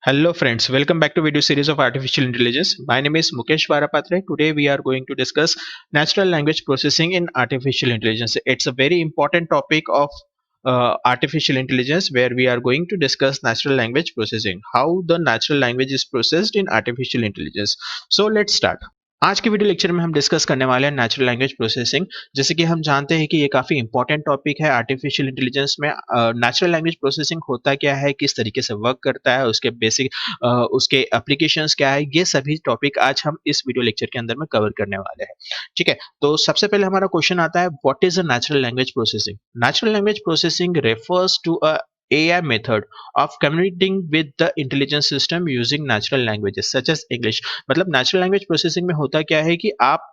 Hello friends, welcome back to video series of artificial intelligence. My name is Mukesh Varapatre. Today we are going to discuss natural language processing in artificial intelligence. It's a very important topic of artificial intelligence where we are going to discuss natural language processing, how the natural language is processed in artificial intelligence. So let's start. आज के video lecture में हम discuss करने वाले हैं natural language processing. जैसे कि हम जानते हैं कि ये काफ़ी इंपॉर्टेंट टॉपिक है आर्टिफिशियल इंटेलिजेंस में। नेचुरल लैंग्वेज प्रोसेसिंग होता क्या है, किस तरीके से वर्क करता है, उसके बेसिक उसके एप्लीकेशंस क्या है, ये सभी टॉपिक आज हम इस वीडियो लेक्चर के अंदर में कवर करने वाले हैं। ठीक है, तो सबसे पहले हमारा क्वेश्चन आता है, what is a natural language processing? Natural language processing refers to a AI method of communicating with the intelligence system using natural languages such as English। मतलब नेचुरल लैंग्वेज प्रोसेसिंग में होता क्या है कि आप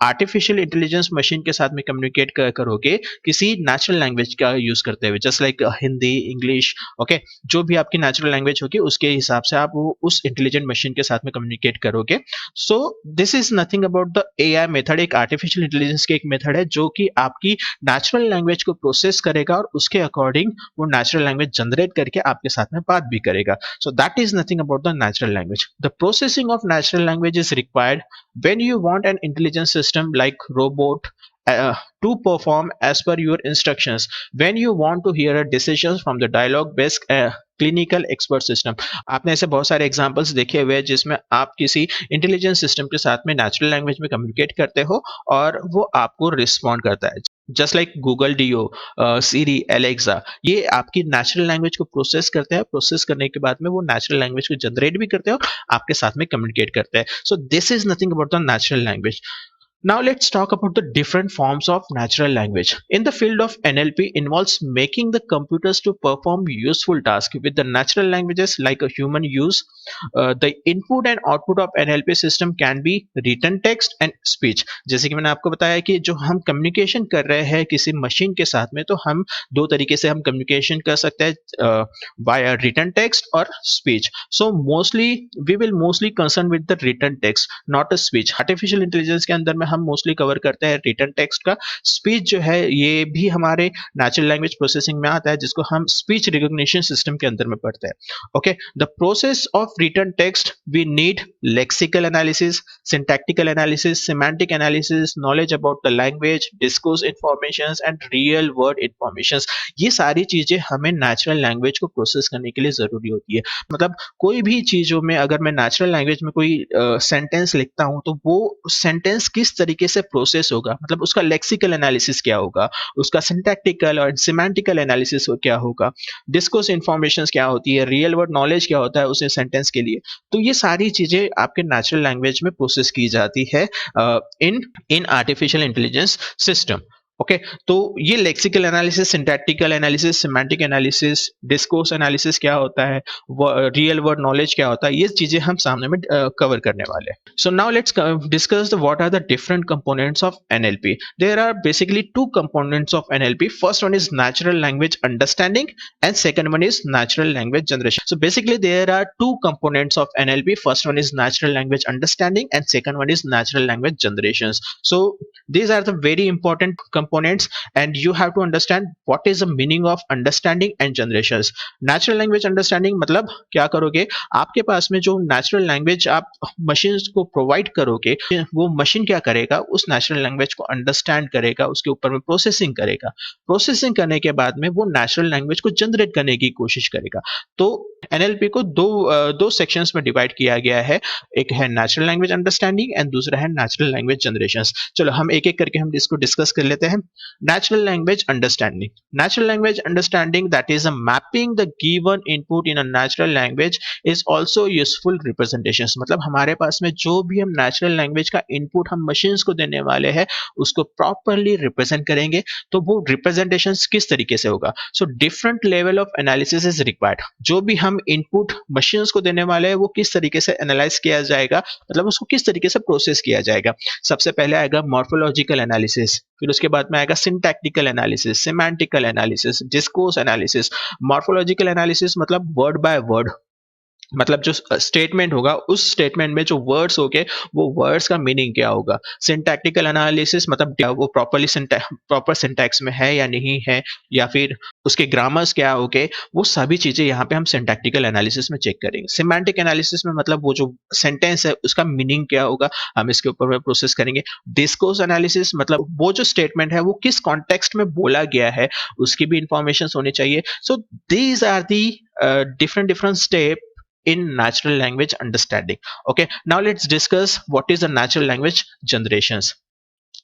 आर्टिफिशियल इंटेलिजेंस मशीन के साथ में कम्युनिकेट करोगे किसी नेचुरल लैंग्वेज का यूज करते हुए, just like Hindi, English. Okay, जो भी आपकी नेचुरल लैंग्वेज होगी उसके हिसाब से आप वो उस इंटेलिजेंट मशीन के साथ में कम्युनिकेट करोगे। So this is nothing about the AI method. एक आर्टिफिशियल इंटेलिजेंस की एक मेथड है जो कि आपकी नेचुरल लैंग्वेज को प्रोसेस करेगा और उसके अकॉर्डिंग वो नेचुरल लैंग्वेज जनरेट करके आपके साथ में बात भी करेगा। So that is nothing about the natural language. The processing of natural language is required when you want an intelligent system like robot to perform as per your instructions, when you want to hear a decisions from the dialogue based clinical expert system. आपने ऐसे बहुत सारे examples देखे हुए हैं जिसमें आप किसी इंटेलिजेंस सिस्टम के साथ में नेचुरल लैंग्वेज में कम्युनिकेट करते हो और वो आपको रिस्पॉन्ड करता है। Just like Google do, Siri, Alexa, ये आपकी नेचुरल लैंग्वेज को प्रोसेस करते हैं। प्रोसेस करने के बाद में वो नेचुरल लैंग्वेज को जनरेट भी करते हैं और आपके साथ में कम्युनिकेट करते हैं। So this is nothing about the natural language. Now let's talk about the different forms of natural language. In the field of NLP involves making the computers to perform useful tasks with the natural languages like a human use. The input and output of NLP system can be written text and speech. जैसे कि मैंने आपको बताया कि जो हम communication कर रहे हैं किसी मशीन के साथ में, तो हम दो तरीके से हम कम्युनिकेशन कर सकते हैं, via written text और speech. So mostly we will mostly concern with the written text, not a speech. Artificial intelligence के अंदर में हम मोस्टली कवर करते हैं रिटन टेक्स्ट का। स्पीच जो है ये भी हमारे नेचुरल लैंग्वेज प्रोसेसिंग में आता है, जिसको हम स्पीच रिकॉग्निशन सिस्टम के अंदर में पढ़ते हैं। Okay, the process of written text we need lexical analysis, syntactical analysis, semantic analysis, knowledge about the language, discourse informations and real word informations. ये सारी चीजें हमें नेचुरल लैंग्वेज को प्रोसेस करने के लिए जरूरी होती है। मतलब कोई भी चीजों में अगर मैं नेचुरल लैंग्वेज में कोई सेंटेंस लिखता हूं तो वो सेंटेंस किस तरीके से प्रोसेस होगा, मतलब उसका लेक्सिकल एनालिसिस क्या होगा, उसका सिंटैक्टिकल और सिमेंटिकल एनालिसिस क्या होगा, डिस्कोर्स इंफॉर्मेशंस क्या होती है, रियल वर्ड नॉलेज क्या होता है उस सेंटेंस के लिए। तो ये सारी चीजें आपके नेचुरल लैंग्वेज में प्रोसेस की जाती है in in artificial intelligence system. Okay, तो ये lexical analysis, syntactical analysis, semantic analysis, discourse analysis क्या होता है, रियल वर्ड नॉलेज क्या होता है, ये चीजें हम सामने में कवर करने वाले हैं। So now let's discuss the what are the different components of NLP. There are basically two components of NLP. First one is natural language understanding and second one is natural language generation. So basically there are two components of NLP. First one is natural language understanding and second one is natural language generations. So these are the very important components and you have to understand what is the meaning of understanding and generations. Natural language understanding मतलब क्या करोगे, आपके पास में जो natural language आप machine को provide करोगे, वो मशीन क्या करेगा, उस नेचुरल लैंग्वेज को अंडरस्टैंड करेगा, उसके ऊपर में प्रोसेसिंग करेगा। प्रोसेसिंग करने के बाद में वो नेचुरल लैंग्वेज को जनरेट करने की कोशिश करेगा। तो एनएलपी को दो सेक्शंस में डिवाइड किया गया है। एक है नेचुरल लैंग्वेज अंडरस्टैंडिंग एंड दूसरा है नेचुरल लैंग्वेज जनरेशंस। चलो हम एक एक करके हम इसको डिस्कस कर लेते हैं। Natural language understanding. Natural language understanding that is a mapping the given input in a natural language is also useful representations. मतलब हमारे पास में जो भी हम नेचुरल लैंग्वेज का इनपुट हम मशीन्स को देने वाले हैं उसको प्रॉपर्ली रिप्रेजेंट करेंगे। तो वो रिप्रेजेंटेशन किस तरीके से होगा, so different level of analysis is required. जो भी हम इनपुट मशीन्स को देने वाले हैं वो किस तरीके से एनालाइज किया जाएगा, मतलब उसको किस तरीके से प्रोसेस किया जाएगा। सबसे पहले आएगा मॉर्फोलॉजिकल एनालिसिस, फिर उसके बाद में आएगा syntactical analysis, semantical analysis, discourse analysis. Morphological analysis मतलब वर्ड बाय वर्ड, मतलब जो स्टेटमेंट होगा उस स्टेटमेंट में जो वर्ड्स होंगे वो वर्ड्स का मीनिंग क्या होगा। सिंटैक्टिकल एनालिसिस मतलब वो प्रॉपर सिंटैक्स में है या नहीं है, या फिर उसके ग्रामर्स क्या हो गए, वो सभी चीज़ें यहाँ पे हम सिंटैक्टिकल एनालिसिस में चेक करेंगे। सिमेंटिक एनालिसिस में मतलब वो जो सेंटेंस है उसका मीनिंग क्या होगा, हम इसके ऊपर में प्रोसेस करेंगे। डिस्कोर्स एनालिसिस मतलब वो जो स्टेटमेंट है वो किस कॉन्टेक्स्ट में बोला गया है, उसकी भी इंफॉर्मेशंस होनी चाहिए। So these are the different different step in natural language understanding. Okay, now let's discuss what is the natural language generations.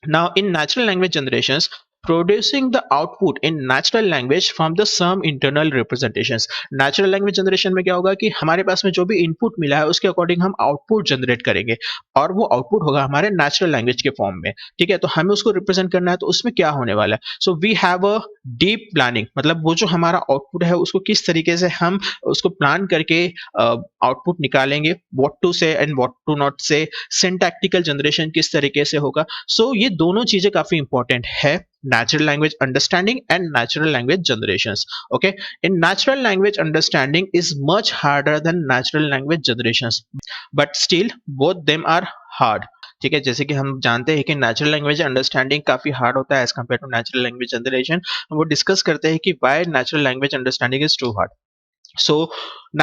Now, in natural language generations, producing the output in natural language from the some internal representations. Natural language generation में क्या होगा कि हमारे पास में जो भी input मिला है उसके अकॉर्डिंग हम आउटपुट जनरेट करेंगे और वो आउटपुट होगा हमारे नेचुरल लैंग्वेज के फॉर्म में। ठीक है, तो हमें उसको रिप्रेजेंट करना है तो उसमें क्या होने वाला है। So we have a deep planning, मतलब वो जो हमारा आउटपुट है उसको किस तरीके से हम उसको प्लान करके आउटपुट निकालेंगे, व्हाट टू से एंड व्हाट टू नॉट से, सिंटैक्टिकल जनरेशन किस तरीके से होगा। सो ये दोनों चीजें काफी इंपॉर्टेंट है, natural language understanding and natural language generations. Okay, in natural language understanding is much harder than natural language generations, but still both them are hard. ठीक है, जैसे कि हम जानते हैं कि नेचुरल लैंग्वेज अंडरस्टैंडिंग काफी हार्ड होता है as compare to natural language generation. वो डिस्कस करते हैं कि why natural language understanding is too hard. So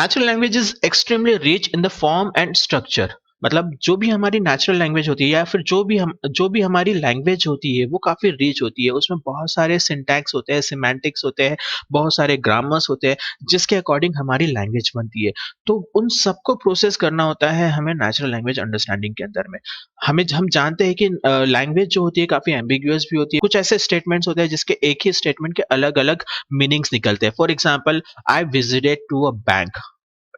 natural language is extremely rich in the form and structure, मतलब जो भी हमारी नेचुरल लैंग्वेज होती है या फिर जो भी हमारी लैंग्वेज होती है वो काफी रिच होती है। उसमें बहुत सारे सिंटैक्स होते हैं, सिमेंटिक्स होते हैं, बहुत सारे ग्रामर्स होते हैं जिसके अकॉर्डिंग हमारी लैंग्वेज बनती है। तो उन सबको प्रोसेस करना होता है हमें नेचुरल लैंग्वेज अंडरस्टैंडिंग के अंदर में। हम जानते हैं कि लैंग्वेज जो होती है काफी एम्बिग्यूअस भी होती है। कुछ ऐसे स्टेटमेंट्स होते हैं जिसके एक ही स्टेटमेंट के अलग अलग मीनिंग्स निकलते हैं। For example, I visited to a bank.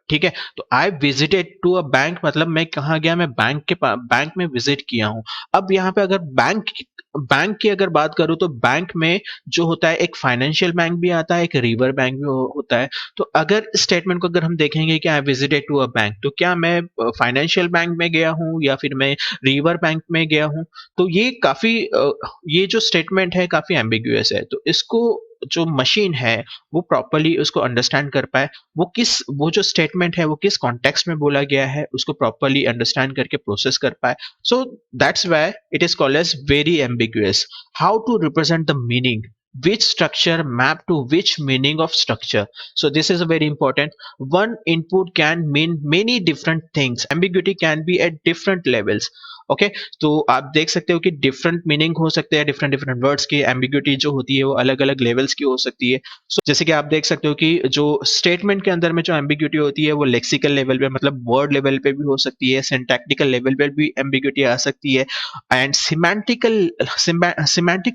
ठीक है, तो I visited to a bank मतलब मैं कहाँ गया, मैं बैंक में विजिट किया हूँ। अब यहाँ पे अगर बैंक की अगर बात करूँ तो बैंक में जो होता है एक फाइनेंशियल बैंक भी आता है, एक रिवर बैंक भी होता है। तो अगर स्टेटमेंट को अगर हम देखेंगे कि I visited to a bank, तो क्या मैं फाइनेंशियल बैंक में गया हूँ या फिर मैं रिवर बैंक में गया हूँ। तो ये जो स्टेटमेंट है काफी एम्बिग्यूअस है, तो इसको जो मशीन है वो प्रॉपरली उसको अंडरस्टैंड कर पाए, वो जो स्टेटमेंट है वो किस कॉन्टेक्स्ट में बोला गया है उसको प्रॉपरली अंडरस्टैंड करके प्रोसेस कर पाए। So that's why it is called as very ambiguous. How to represent the meaning, which structure map to which meaning of structure. So this is a very important. One input can mean many different things. Ambiguity can be at different levels. Okay, तो आप देख सकते हो कि different meaning हो सकते हैं different different words की। एम्बिग्यूटी जो होती है वो अलग अलग लेवल्स की हो सकती है। सो जैसे कि आप देख सकते हो कि जो स्टेटमेंट के अंदर में जो एम्बिग्यूटी होती है वो लेक्सिकल लेवल पे मतलब वर्ड लेवल पे भी हो सकती है, सिंटैक्टिकल लेवल पे भी एम्बिग्यूटी आ सकती है एंड सिमेंटिक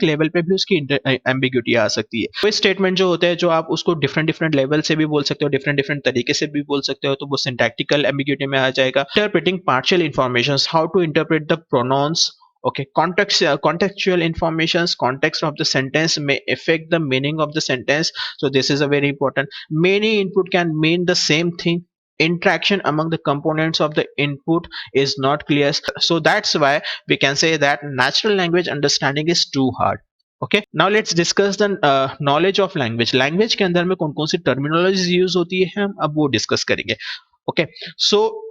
लेवल पे भी उसकी एम्बिग्यूटी आ सकती है। कोई स्टेटमेंट जो होता है जो आप उसको डिफरेंट डिफरेंट लेवल से भी बोल सकते हो, डिफरेंट डिफरेंट तरीके से भी बोल सकते हो, तो वो सिंटैक्टिकल एम्बिग्यूटी में आ जाएगा। Interpreting partial information, how to interpret the pronouns. Okay, contextual informations, context of the sentence may affect the meaning of the sentence. So this is a very important. Many input can mean the same thing. Interaction among the components of the input is not clear. So that's why we can say that natural language understanding is too hard. Okay, now let's discuss the knowledge of language. Language के अंदर में कौन कौन सी terminology use होती है हम अब वो डिस्कस करेंगे। Okay, so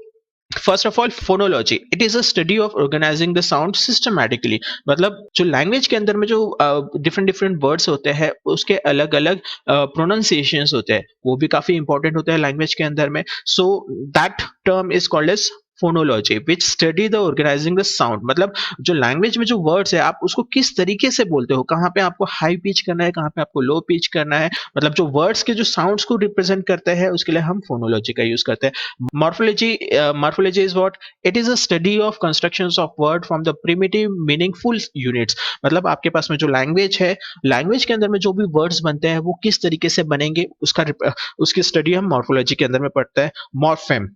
first of all phonology, it is a study of organizing the sound systematically. मतलब जो लैंग्वेज के अंदर में जो डिफरेंट डिफरेंट वर्ड्स होते हैं उसके अलग अलग प्रोनाउंसिएशंस होते हैं, वो भी काफी इंपॉर्टेंट होते हैं लैंग्वेज के अंदर में। So that term is called as phonology which study the organizing the sound. मतलब जो लैंग्वेज में जो वर्ड्स है आप उसको किस तरीके से बोलते हो, कहाँ पे आपको हाई पिच करना है, कहाँ पे आपको लो पिच करना है, मतलब जो वर्ड्स के जो साउंड्स को रिप्रेजेंट करते हैं उसके लिए हम फोनोलॉजी का यूज करते हैं। Morphology is what? It is a study of constructions of word from the primitive meaningful units. मतलब आपके पास में जो लैंग्वेज है, लैंग्वेज के अंदर में जो भी वर्ड्स बनते हैं वो किस तरीके से बनेंगे उसकी स्टडी हम मॉर्फोलॉजी के अंदर में पढ़ते हैं। Morpheme,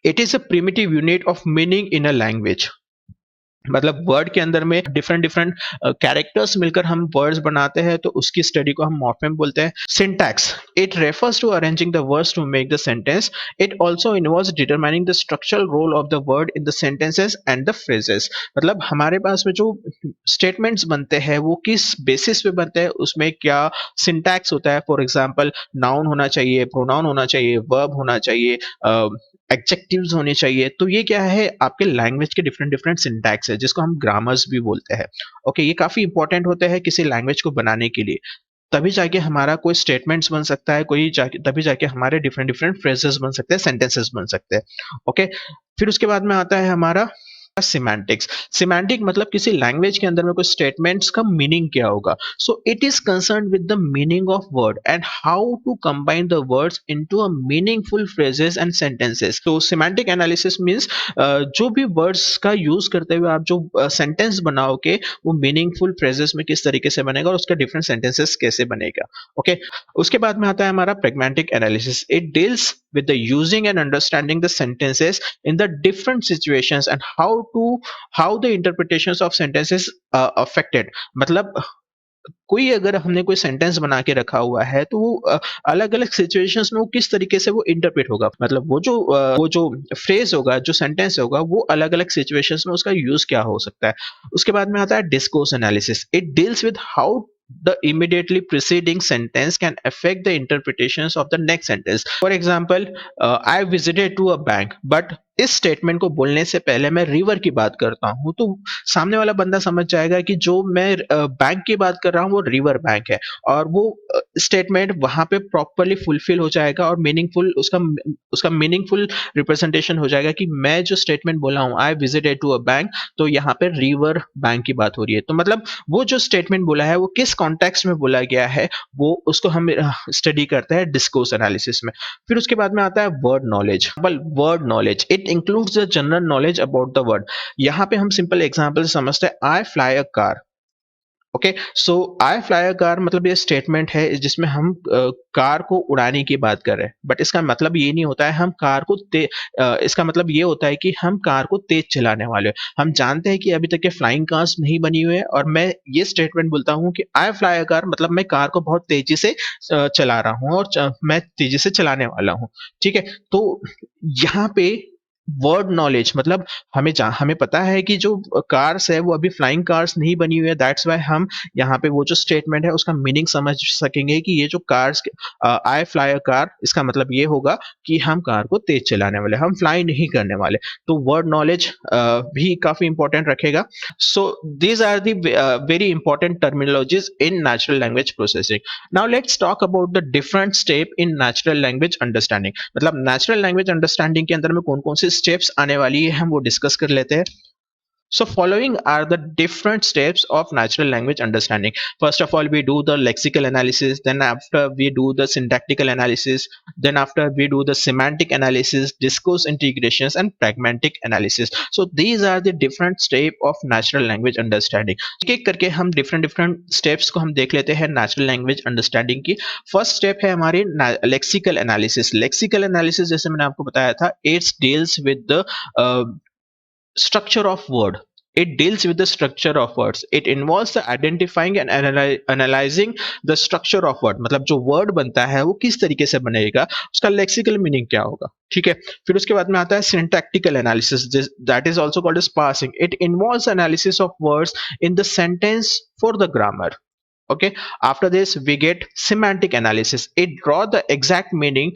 it is a primitive unit of meaning in a language. मतलब वर्ड के अंदर में डिफरेंट डिफरेंट कैरेक्टर्स मिलकर हम वर्ड्स बनाते हैं तो उसकी स्टडी को हम मॉर्फेम बोलते हैं। Syntax, it refers to arranging the words to make the sentence. It also involves determining the structural role of the word in the sentences and the phrases. मतलब हमारे पास में जो स्टेटमेंट्स बनते हैं वो किस बेसिस पे बनते हैं, उसमें क्या सिंटैक्स होता है। फॉर एग्जाम्पल, नाउन होना चाहिए, प्रोनाउन होना चाहिए, वर्ब होना चाहिए, एडजेक्टिव्स होने चाहिए। तो ये क्या है, आपके लैंग्वेज के डिफरेंट डिफरेंट सिंटैक्स है जिसको हम ग्रामर्स भी बोलते हैं। ओके, ये काफी इंपॉर्टेंट होते हैं किसी लैंग्वेज को बनाने के लिए। तभी जाके हमारा कोई स्टेटमेंट्स बन सकता है, कोई जाके तभी जाके हमारे डिफरेंट डिफरेंट फ्रेजेस बन सकते हैं, सेंटेंसेस बन सकते हैं। ओके, फिर उसके बाद में आता है हमारा सिमेंटिक्स। सिमेंटिक मतलब किसी लैंग्वेज के अंदर में कोई स्टेटमेंट्स का मीनिंग क्या होगा। So it is concern with the meaning of word and how to combine the words into a meaningful phrases and sentences. तो सिमेंटिक एनालिसिस मींस जो भी वर्ड्स का यूज करते हुए आप जो सेंटेंस बनाओगे वो मीनिंगफुल फ्रेजेस में किस तरीके से बनेगा और उसका डिफरेंट सेंटेंसेस कैसे बनेगा। ओके, उसके बाद में आता है हमारा pragmatic analysis. It deals with the using and understanding the sentences in the different situations and how the interpretations of sentences affected. मतलब कोई अगर हमने कोई सेंटेंस बना के रखा हुआ है तो वो अलग अलग सिचुएशंस में वो किस तरीके से वो इंटरप्रेट होगा, मतलब वो जो फ्रेज होगा, जो सेंटेंस होगा, वो अलग अलग सिचुएशंस में उसका यूज क्या हो सकता है। उसके बाद में आता है discourse analysis. It deals with how the immediately preceding sentence can affect the interpretations of the next sentence. For example, I visited to a bank, but इस स्टेटमेंट को बोलने से पहले मैं रिवर की बात करता हूँ तो सामने वाला बंदा समझ जाएगा कि जो मैं बैंक की बात कर रहा हूँ वो रिवर बैंक है, और वो स्टेटमेंट वहां पे प्रॉपरली फुलफिल हो जाएगा और मीनिंगफुल उसका उसका मीनिंगफुल रिप्रेजेंटेशन हो जाएगा कि मैं जो स्टेटमेंट बोला हूँ I visited to a bank, तो यहाँ पे रिवर बैंक की बात हो रही है। तो मतलब वो जो स्टेटमेंट बोला है वो किस कॉन्टेक्स्ट में बोला गया है, वो उसको हम स्टडी करते हैं डिस्कोर्स एनालिसिस में। फिर उसके बाद में आता है word knowledge. Word knowledge it includes the general knowledge about the word. यहाँ पे हम सिंपल एग्जांपल समझते हैं, आई fly a car. Okay, so I fly a car मतलब ये स्टेटमेंट है जिसमें हम कार को उड़ाने की बात कर रहे हैं, बट इसका मतलब ये नहीं होता है हम कार को इसका मतलब ये होता है कि हम कार को तेज चलाने वाले हैं। हम जानते हैं कि अभी तक के फ्लाइंग कार्स नहीं बनी हुई है और मैं ये स्टेटमेंट बोलता हूँ कि आई फ्लाई अ कार मतलब मैं कार को बहुत तेजी से चला रहा हूँ और मैं तेजी से चलाने वाला हूँ। ठीक है, तो यहाँ पे वर्ड नॉलेज मतलब हमें पता है कि जो कार्स है वो अभी फ्लाइंग कार्स नहीं बनी हुई है, दैट्स वाई हम यहाँ पे वो जो स्टेटमेंट है उसका मीनिंग समझ सकेंगे कि ये जो cars I fly a car, इसका मतलब ये होगा कि हम कार को तेज चलाने वाले, हम फ्लाई नहीं करने वाले। तो वर्ड नॉलेज भी काफी इंपॉर्टेंट रखेगा। So these are the very important terminologies in natural language processing. Now let's talk about the different step in natural language understanding. मतलब नेचुरल लैंग्वेज अंडरस्टैंडिंग के अंदर में कौन कौन से स्टेप्स आने वाली है हम वो डिस्कस कर लेते हैं। So following are the different steps of natural language understanding. First of all, we do the lexical analysis. Then after we do the syntactical analysis. Then after we do the semantic analysis, discourse integrations, and pragmatic analysis. So these are the different step of natural language understanding. एक एक करके हम different steps को हम देख लेते हैं natural language understanding की। First step है हमारी lexical analysis. Lexical analysis जैसे मैंने आपको बताया था, it deals with the uh, structure of word. It deals with the structure of words. It involves the identifying and analyzing the structure of word. मतलब जो word बनता है वो किस तरीके से बनेगा, उसका lexical meaning क्या होगा। ठीक है, फिर उसके बाद में आता है syntactical analysis, that is also called as parsing. It involves analysis of words in the sentence for the grammar. Okay, after this we get semantic analysis. It draw the exact meaning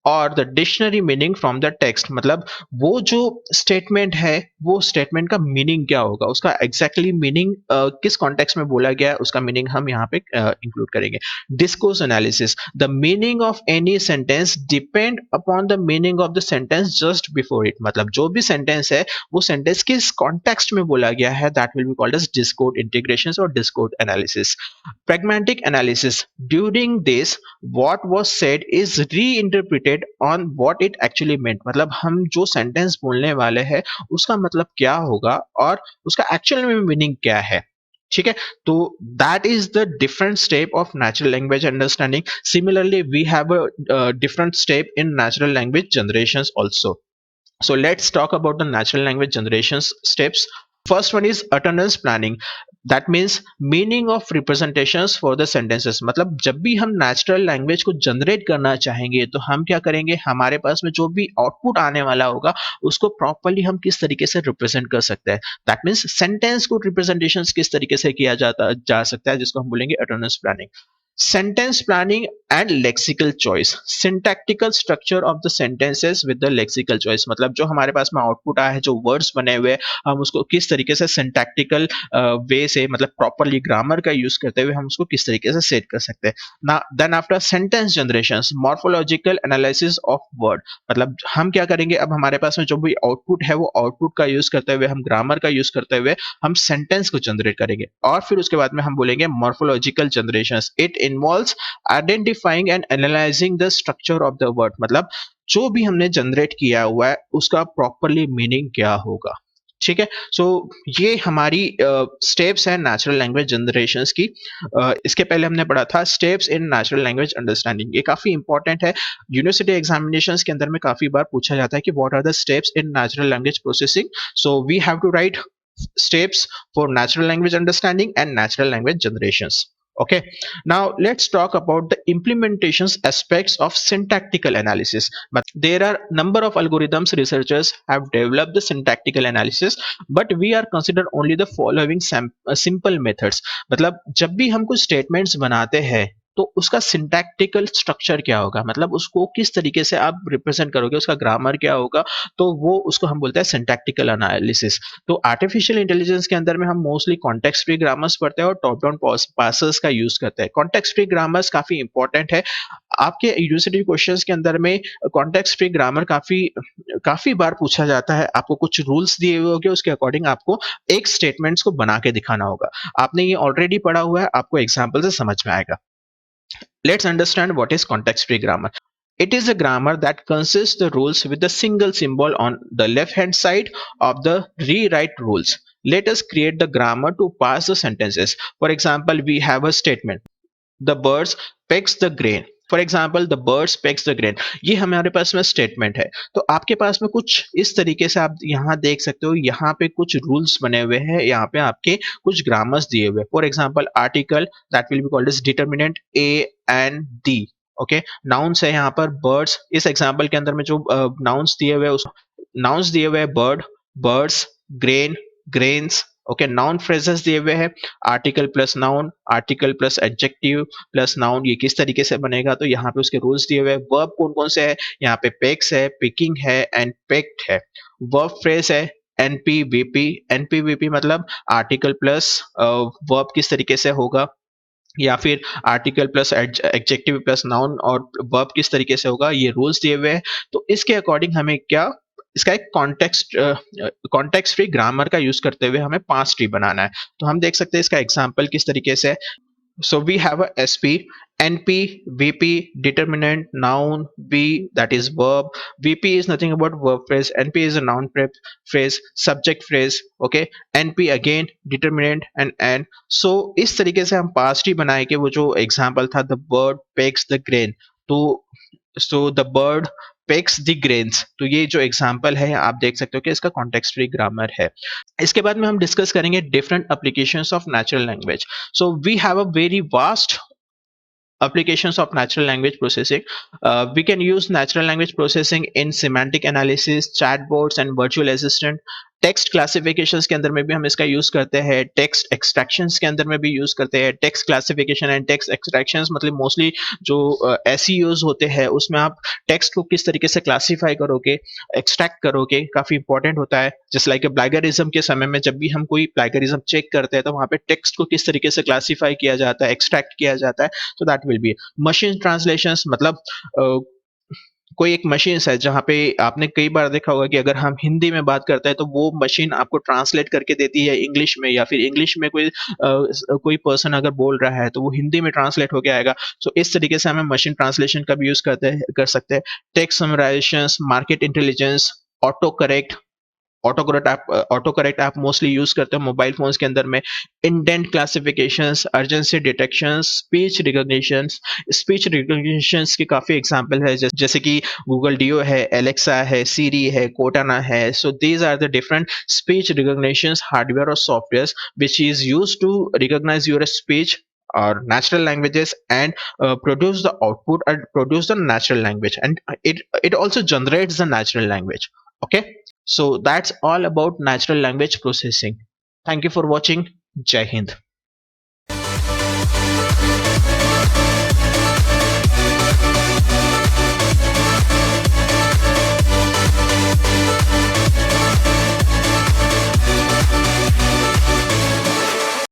और the dictionary meaning from the text. मतलब वो जो statement है वो statement का meaning क्या होगा, उसका एग्जैक्टली मीनिंग किस कॉन्टेक्स्ट में बोला गया है उसका मीनिंग हम यहाँ पे इंक्लूड करेंगे। Discourse analysis, the meaning of any sentence depend upon the meaning of the sentence just before it. मतलब जो भी सेंटेंस है वो सेंटेंस किस कॉन्टेक्स्ट में बोला गया है, that will be called as discord integration और discord analysis. pragmatic analysis, during this what was said is reinterpreted on what it actually meant। मतलब हम जो सेंटेंस बोलने वाले हैं उसका मतलब क्या होगा और उसका एक्चुअल में मीनिंग क्या है। ठीक है, तो that is the different step of natural language understanding. Similarly we have a different step in natural language generations also. So let's talk about the natural language generations steps. First one is utterance planning. That means meaning of representations for the sentences। मतलब जब भी हम natural language को generate करना चाहेंगे तो हम क्या करेंगे, हमारे पास में जो भी आउटपुट आने वाला होगा उसको प्रॉपरली हम किस तरीके से रिप्रेजेंट कर सकते हैं। दैट मीन्स सेंटेंस को रिप्रेजेंटेशन किस तरीके से किया जा सकता है, जिसको हम बोलेंगे अटोनस planning. sentence planning and lexical choice, syntactical structure of the sentences with the lexical choice, मतलब जो हमारे पास में आउटपुट आया है, जो वर्ड्स बने हुए हैं, हम उसको किस तरीके से सिंटैक्टिकल वे से, मतलब प्रॉपरली ग्रामर का यूज करते हुए हम उसको किस तरीके से सेट कर सकते हैं ना। Then after sentence generation, morphological analysis of word, मतलब हम क्या करेंगे, अब हमारे पास में जो भी आउटपुट है वो आउटपुट का यूज करते हुए, हम ग्रामर का यूज करते हुए हम सेंटेंस को जनरेट करेंगे, और फिर उसके बाद में हम बोलेंगे morphological generation. It involves identifying and analysing the structure of the word, मतलब जो भी हमने जनरेट किया हुआ है उसका प्रॉपरली मीनिंग क्या होगा। ठीक है। सो ये हमारी स्टेप्स हैं नेचुरल लैंग्वेज जनरेशंस की। इसके पहले हमने पढ़ा था steps in natural language understanding, ये काफी इंपॉर्टेंट है। यूनिवर्सिटी एग्जामिनेशंस के अंदर में काफी बार पूछा जाता है कि what are the steps in natural language processing, so we have to write steps for natural language understanding and natural language generations. Okay, now let's talk about the implementations aspects of syntactical analysis. But there are number of algorithms researchers have developed the syntactical analysis, but we are consider only the following simple methods. मतलब जब भी हम कुछ statements बनाते हैं तो उसका syntactical structure क्या होगा, मतलब उसको किस तरीके से आप रिप्रेजेंट करोगे, उसका ग्रामर क्या होगा, तो वो उसको हम बोलते हैं सिंटैक्टिकल एनालिसिस। तो आर्टिफिशियल इंटेलिजेंस के अंदर में हम मोस्टली कॉन्टेक्स्ट फ्री ग्रामर्स पढ़ते हैं और टॉप डाउन पार्सर्स का यूज करते हैं। कॉन्टेक्स्ट फ्री ग्रामर्स काफी इंपॉर्टेंट है। आपके यूनिवर्सिटी क्वेश्चंस के अंदर में कॉन्टेक्स्ट फ्री ग्रामर काफी काफी बार पूछा जाता है। आपको कुछ रूल्स दिए हुए होंगे, उसके अकॉर्डिंग आपको एक स्टेटमेंट्स को बना के दिखाना होगा। आपने ये ऑलरेडी पढ़ा हुआ है, आपको एग्जाम्पल से समझ में आएगा। Let's understand what is context-free grammar. It is a grammar that consists the rules with a single symbol on the left-hand side of the rewrite rules. Let us create the grammar to parse the sentences. For example, we have a statement. The birds pecks the grain. For example the birds PECS the grain, ये हमारे पास में statement है। तो आपके पास में कुछ इस तरीके से आप यहाँ देख सकते हो, यहाँ पे कुछ रूल्स बने हुए हैं, यहाँ पे आपके कुछ ग्रामर्स दिए हुए। For example article that will be called as determinant a and the. Okay, nouns है यहाँ पर बर्ड्स, इस एग्जाम्पल के अंदर में जो नाउन्स दिए हुए उस नाउन्स दिए हुए bird, birds, grain, grains. Okay, noun phrases दिए हुए हैं, article plus noun, article plus adjective plus noun, ये किस तरीके से बनेगा, तो यहाँ पे उसके रूल्स दिए हुए हैं। वर्ब कौन कौन से है, यहाँ पे पेक्स है, पिकिंग है एंड पेक्ड है। वर्ब फ्रेज है एनपीवीपी, एनपीवीपी मतलब आर्टिकल प्लस वर्ब किस तरीके से होगा, या फिर article plus adjective plus noun और वर्ब किस तरीके से होगा, ये रूल्स दिए हुए हैं। तो इसके अकॉर्डिंग हमें क्या, इसका एक कॉन्टेक्स्ट फ्री ग्रामर का यूज करते हुए हमें 5 ट्री बनाना है। तो हम देख सकते हैं इसका एग्जांपल किस तरीके से है। So we have a SP, NP, VP, determinant, noun, V that is verb. VP is nothing about verb phrase. NP is a noun phrase, subject phrase. Okay, NP again determinant and N. So इस तरीके से हम past ही बनाए कि वो जो example था the bird pecks the grain. तो the bird PECS the grains, तो ये जो एग्जाम्पल है आप देख सकते हो कि इसका कॉन्टेक्स्ट फ्री ग्रामर है। इसके बाद में हम डिस्कस करेंगे different applications of natural language. So we have a very vast applications of natural language processing. We can use natural language processing in semantic analysis, chatbots and virtual assistant. Text classifications के अंदर में भी हम इसका use करते हैं, text extractions के अंदर में भी यूज करते हैं। Text classification and text extractions मतलब मोस्टली जो एसईओज होते हैं उसमें आप टेक्स्ट को किस तरीके से क्लासिफाई करोगे, एक्सट्रैक्ट करोगे, काफी इंपॉर्टेंट होता है। जस्ट लाइक प्लागरिज्म के समय में जब भी हम कोई प्लागरिज्म चेक करते हैं तो वहां पे टेक्स्ट को किस तरीके से क्लासिफाई किया जाता है, एक्सट्रैक्ट किया जाता है, तो that will B machine translations. मतलब कोई एक मशीन है जहाँ पे आपने कई बार देखा होगा कि अगर हम हिंदी में बात करते हैं तो वो मशीन आपको ट्रांसलेट करके देती है इंग्लिश में, या फिर इंग्लिश में कोई पर्सन अगर बोल रहा है तो वो हिंदी में ट्रांसलेट होके आएगा। सो इस तरीके से हमें मशीन ट्रांसलेशन का भी यूज कर सकते हैं। Text summarisations, market intelligence, auto correct, auto correct आप मोस्टली यूज करते हो मोबाइल फोन्स के अंदर में। Intent classifications, urgency detection, speech recognitions के काफी एग्जांपल है, जैसे कि गूगल डियो है, एलेक्सा है, सीरी है, कोटाना है। So these are the different speech recognitions hardware और software which is use to recognise your speech or natural languages and produce the output and produce the natural language, and it also generates the natural language. Okay, so that's all about natural language processing. Thank you for watching. Jai Hind.